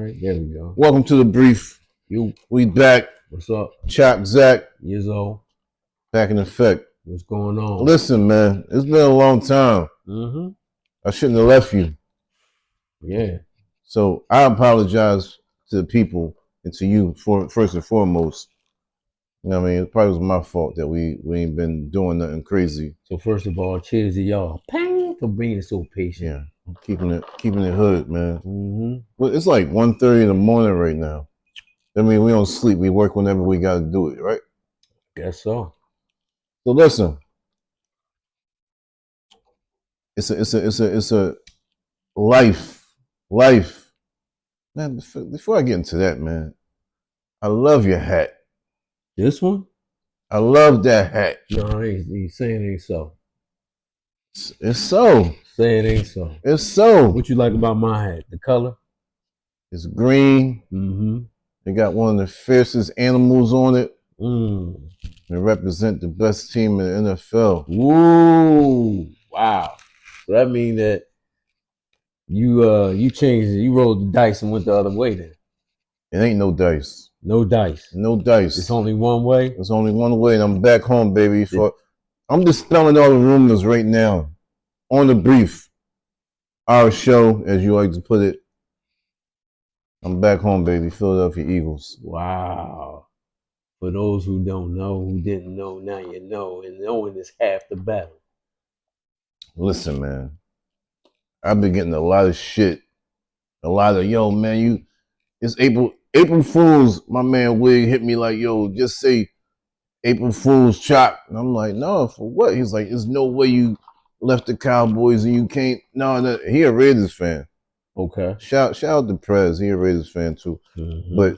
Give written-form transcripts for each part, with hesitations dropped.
right, there we go. Welcome to the brief. We back. What's up? Chop Zach. Years old. Back in effect. What's going on? Listen, man, it's been a long time. Mm-hmm. I shouldn't have left you. Yeah. So I apologize to the people and to you for first and foremost. You know what I mean? It probably was my fault that we ain't been doing nothing crazy. So first of all, cheers to y'all. Pang for being so patient. Yeah. Keeping it hood, man. Mm-hmm. Well, it's like 1:30 in the morning right now. I mean, we don't sleep. We work whenever we got to do it, right? Guess so. So listen, it's a life. Man, before I get into that, man, I love your hat. This one? I love that hat. No, he's saying it ain't so. It's so. Say it ain't so. It's so. What you like about my hat? The color? It's green. Mm-hmm. They got one of the fiercest animals on it. Mm. They represent the best team in the NFL. Woo! Wow. So that means that you changed it. You rolled the dice and went the other way then. It ain't no dice. No dice. No dice. It's only one way. It's only one way, and I'm back home, baby. I'm dispelling all the rumors right now. On the brief, our show, as you like to put it. I'm back home, baby. Philadelphia Eagles. Wow. For those who don't know, who didn't know, now you know, and knowing is half the battle. Listen, man. I've been getting a lot of shit. A lot of, yo, man, it's April Fool's. My man Wig hit me like, yo, just say April Fool's Chop. And I'm like, no, for what? He's like, there's no way you left the Cowboys and you can't. No, he a Raiders fan. Okay. Shout out to Prez. He a Raiders fan too. Mm-hmm. But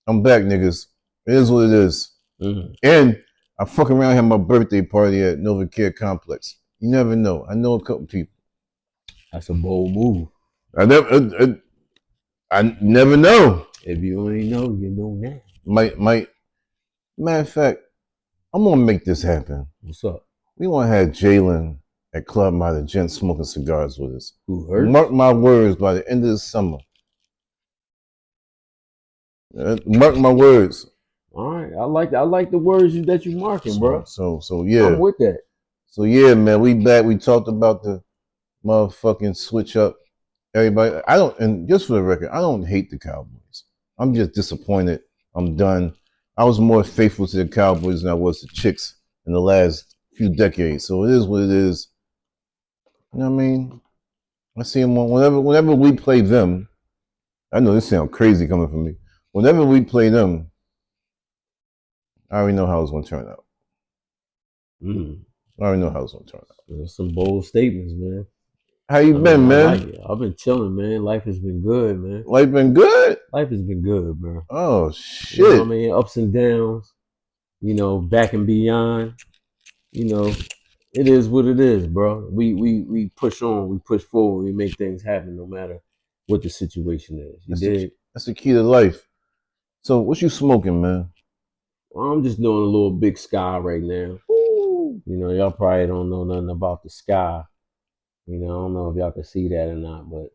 I'm back, niggas. It is what it is. Mm-hmm. And I fucking around had my birthday party at NovaCare Complex. You never know. I know a couple people. That's a bold move. I never know. If you only know, you know now. Might. Matter of fact, I'm gonna make this happen. What's up? We want to have Jalen at Club Mile, Gent smoking cigars with us. Who hurt? Mark my words, by the end of the summer. Mark my words. All right, I like the words that you marking, bro. So yeah. I'm with that. So yeah, man, we back. We talked about the motherfucking switch up. Everybody, and just for the record, I don't hate the Cowboys. I'm just disappointed. I'm done. I was more faithful to the Cowboys than I was to Chicks in the last few decades. So it is what it is. You know what I mean? I see them whenever we play them. I know this sounds crazy coming from me. Whenever we play them, I already know how it's gonna turn out. I already know how it's gonna turn out. There's some bold statements, man. How you been, man? I've been chilling, man. Life has been good, man. Life been good? Life has been good, bro. Oh, shit. You know what I mean? Ups and downs, back and beyond. It is what it is, bro. We push on, we push forward, we make things happen no matter what the situation is. That's the key to life. So what you smoking, man? Well, I'm just doing a little Big Sky right now. Ooh. Y'all probably don't know nothing about the Sky. I don't know if y'all can see that or not, but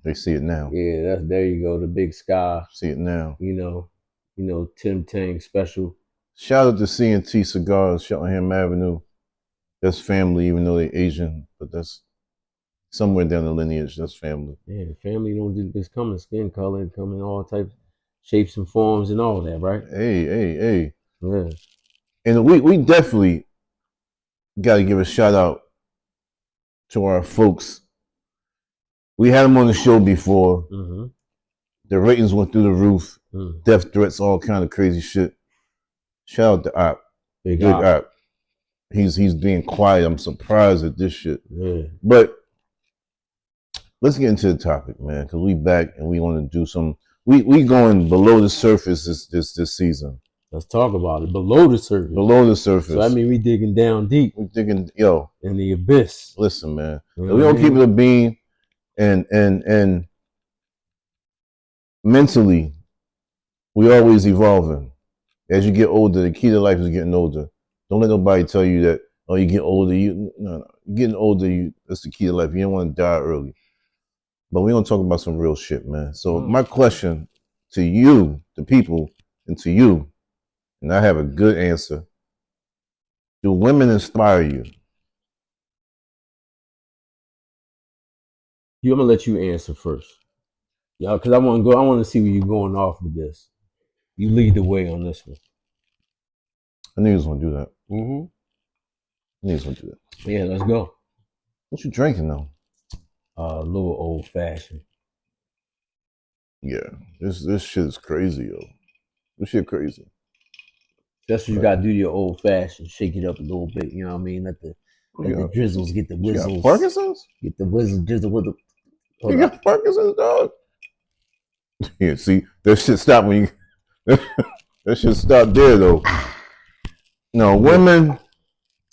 they see it now. Yeah, there you go, the Big Sky. See it now. Tim Tang special. Shout out to C&T Cigars, Cheltenham Avenue. That's family, even though they're Asian, but that's somewhere down the lineage. That's family. Yeah, family don't just come in skin color, it come in all types, shapes and forms and all that, right? Hey. Yeah. And we definitely got to give a shout out to our folks. We had them on the show before. Mm-hmm. The ratings went through the roof. Death threats, all kind of crazy shit. Shout out to Op. Big Op. He's being quiet. I'm surprised at this shit. Yeah. But let's get into the topic, man, because we back and we want to do some. We going below the surface this season. Let's talk about it. Below the surface. Below the surface. So I mean, we digging down deep. We digging, in the abyss. Listen, man. We don't keep it a bean, and mentally, we always evolving. As you get older, the key to life is getting older. Don't let nobody tell you that, oh, you get older. No. Getting older, that's the key to life. You don't want to die early. But we're gonna talk about some real shit, man. So my question to you, the people, and to you, and I have a good answer. Do women inspire you? I'm gonna let you answer first, y'all, because I want to go. I want to see where you're going off with this. You lead the way on this one. I knew you was gonna do that. Mm-hmm. I knew you was gonna do that. Yeah, let's go. What you drinking though? A little old fashioned. Yeah, this shit is crazy, yo. This shit crazy. That's what you gotta do. Your old fashioned. Shake it up a little bit. You know what I mean? Let the drizzles get the You got whistles. Parkinson's? Get the whizzle drizzle with the. You got Parkinson's, dog? Yeah, see, that shit stop when you. That shit stop there though. No, women.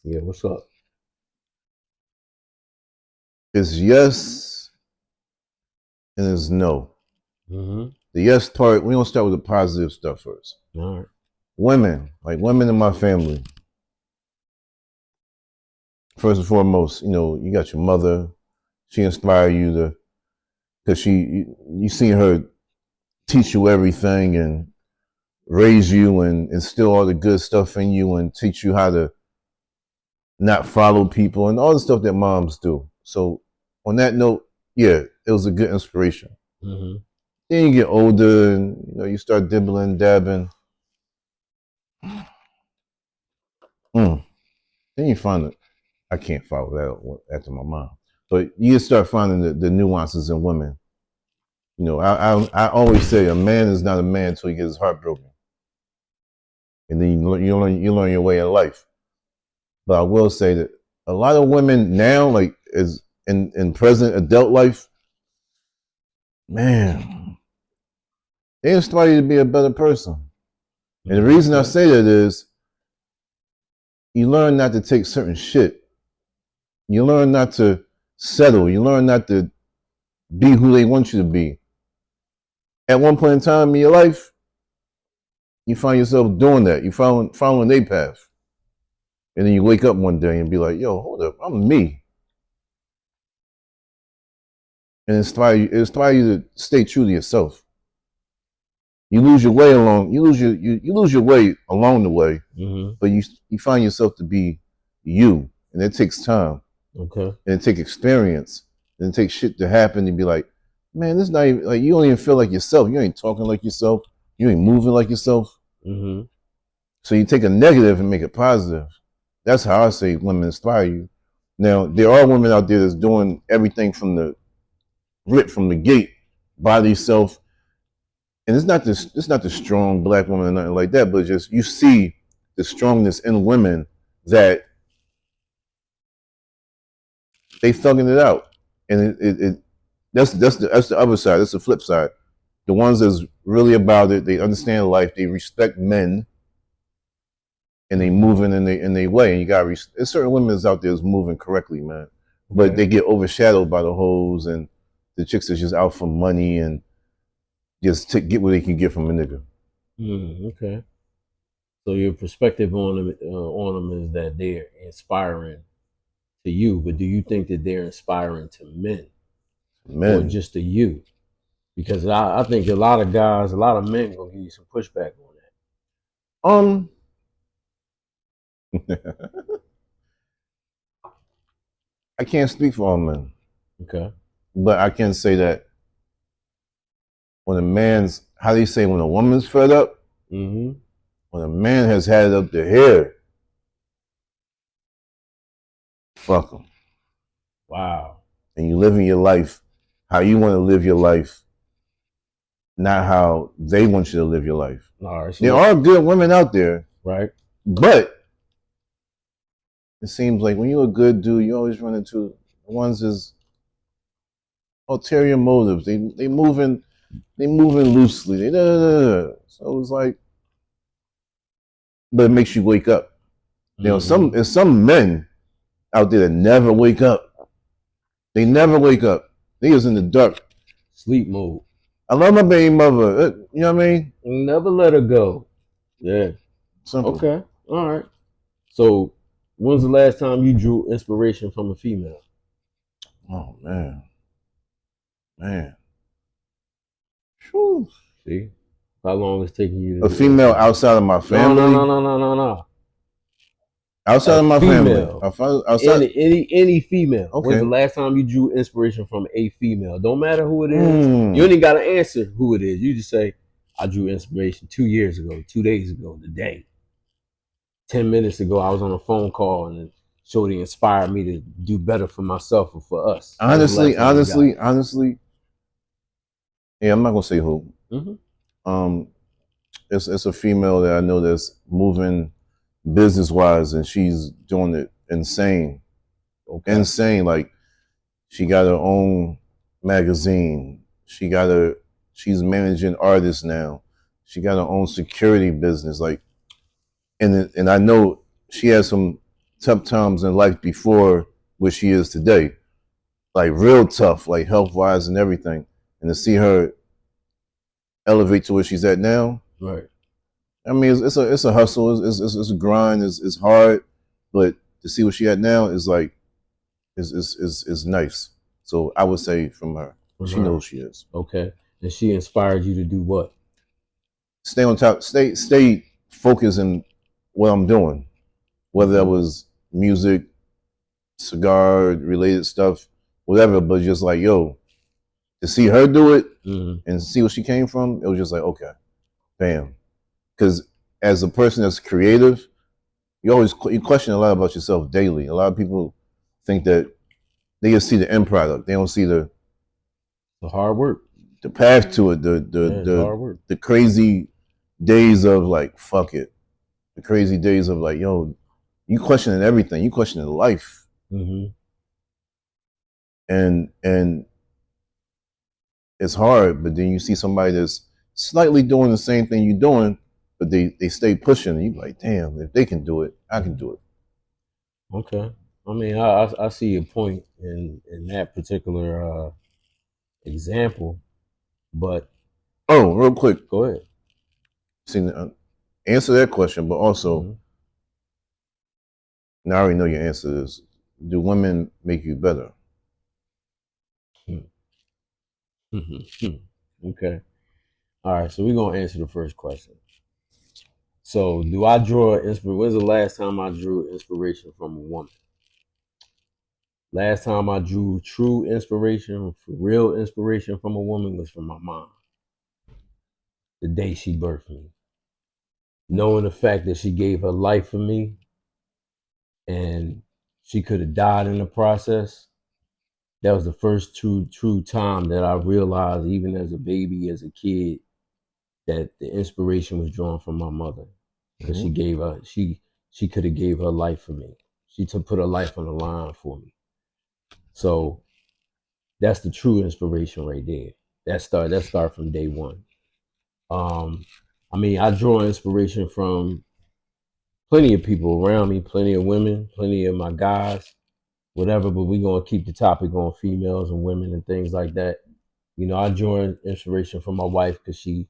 Yeah, what's up? Is yes and is no. Mm-hmm. The yes part, we gonna start with the positive stuff first. All right. Women, like women in my family. First and foremost, you know, you got your mother. She inspired you to, because you seen her teach you everything and raise you and instill all the good stuff in you and teach you how to not follow people and all the stuff that moms do. So on that note, yeah, it was a good inspiration. Mm-hmm. Then you get older and you know you start dibbling, dabbing. Then you find it. I can't follow that after my mom, but you start finding the nuances in women. You know, I always say a man is not a man until he gets his heart broken, and then you learn your way in life. But I will say that a lot of women now, like is in present adult life, man, they inspire you to be a better person. And the reason I say that is you learn not to take certain shit. You learn not to settle. You learn not to be who they want you to be. At one point in time in your life, you find yourself doing that. You following their path. And then you wake up one day and be like, yo, hold up, I'm me. And inspire you to stay true to yourself. You lose your way along, you lose your way along the way, but you find yourself to be you. And it takes time. Okay. And it takes experience. And it takes shit to happen and be like, man, this not even like you don't even feel like yourself. You ain't talking like yourself. You ain't moving like yourself. So you take a negative and make it positive. That's how I say women inspire you. Now there are women out there that's doing everything from the gate by themselves, and it's not the strong black woman or nothing like that, but just you see the strongness in women that they thugging it out, and that's the other side. That's the flip side. The ones that's really about it, they understand life, they respect men, and they moving in their way. And you got there's certain women that's out there that's moving correctly, man, but they get overshadowed by the hoes and the chicks that's just out for money and just to get what they can get from a nigga. Okay. So your perspective on them is that they're inspiring to you, but do you think that they're inspiring to men, or just to you? Because I think a lot of guys, a lot of men gonna give you some pushback on that. I can't speak for all men. Okay. But I can say that when a man's, how do you say, when a woman's fed up, when a man has had it up to here, fuck him. Wow. And you living your life how you want to live your life, not how they want you to live your life. All right, so there are good women out there, right? But it seems like when you're a good dude, you always run into ones as ulterior motives. They moving loosely. So it's like, but it makes you wake up. You know, there's some men out there that never wake up. They never wake up. They is in the dark, sleep mode. I love my baby mother. You know what I mean? Never let her go. Yeah. Simple. Okay. All right. So, when's the last time you drew inspiration from a female? Oh man. Man. Whew. See how long it's taking you A to female answer. outside of my No, no, no, family. no, no, no, no. Outside A of my family. female. Outside. Any female. When's the Okay. last time you drew inspiration from a female? Don't matter who it is. You Hmm. ain't even gotta answer who it is. You just say, I drew inspiration 2 years ago, 2 days ago, today. 10 minutes ago, I was on a phone call and Shorty inspired me to do better for myself or for us. When's the last Honestly, time you got it? honestly. Yeah, I'm not gonna say who. Mm-hmm. Um, it's a female that I know that's moving business wise, and she's doing it insane, Okay. insane. Like she got her own magazine. She's managing artists now. She got her own security business. Like, and I know she had some tough times in life before where she is today, like real tough, like health wise and everything. And to see her elevate to where she's at now, Right. I mean, it's a hustle, it's a grind, it's hard, but to see what she at now is like is nice. So I would say from her, From she her. knows she is. Okay. And she inspired you to do what? Stay on top, stay focused in what I'm doing, whether that was music, cigar related stuff, whatever. But just like yo, to see her do it and see where she came from, it was just like okay, bam. Because as a person that's creative, you question a lot about yourself daily. A lot of people think that they just see the end product. They don't see The hard work. the path to it, Yeah, it's hard work. the crazy days of like fuck it, the crazy days of like yo, you questioning everything. You questioning life, Mm-hmm. and it's hard. But then you see somebody that's slightly doing the same thing you're doing, but they stay pushing. And you like, damn, if they can do it, I can do it. Okay. I mean, I see your point in that particular example, but Oh, real quick, go ahead. see, answer that question, but also Mm-hmm. now I already know your answer to this. Do women make you better? Okay. All right. So we're gonna answer the first question. So, do I draw inspiration? When's the last time I drew inspiration from a woman? Last time I drew true inspiration, for real inspiration from a woman was from my mom. The day she birthed me, knowing the fact that she gave her life for me, and she could have died in the process. That was the first true time that I realized, even as a baby, as a kid, that the inspiration was drawn from my mother, because she gave her she could have gave her life for me. She took put her life on the line for me. So that's the true inspiration right there. That start from day one. Um, I mean, I draw inspiration from plenty of people around me, plenty of women, plenty of my guys, whatever. But we gonna keep the topic on females and women and things like that. I draw inspiration from my wife because she,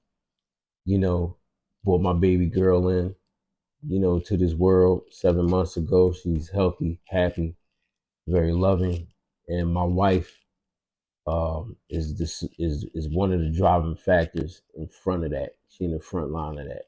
you know, brought my baby girl in, to this world 7 months ago. She's healthy, happy, very loving, and my wife is one of the driving factors in front of that. She in the front line of that.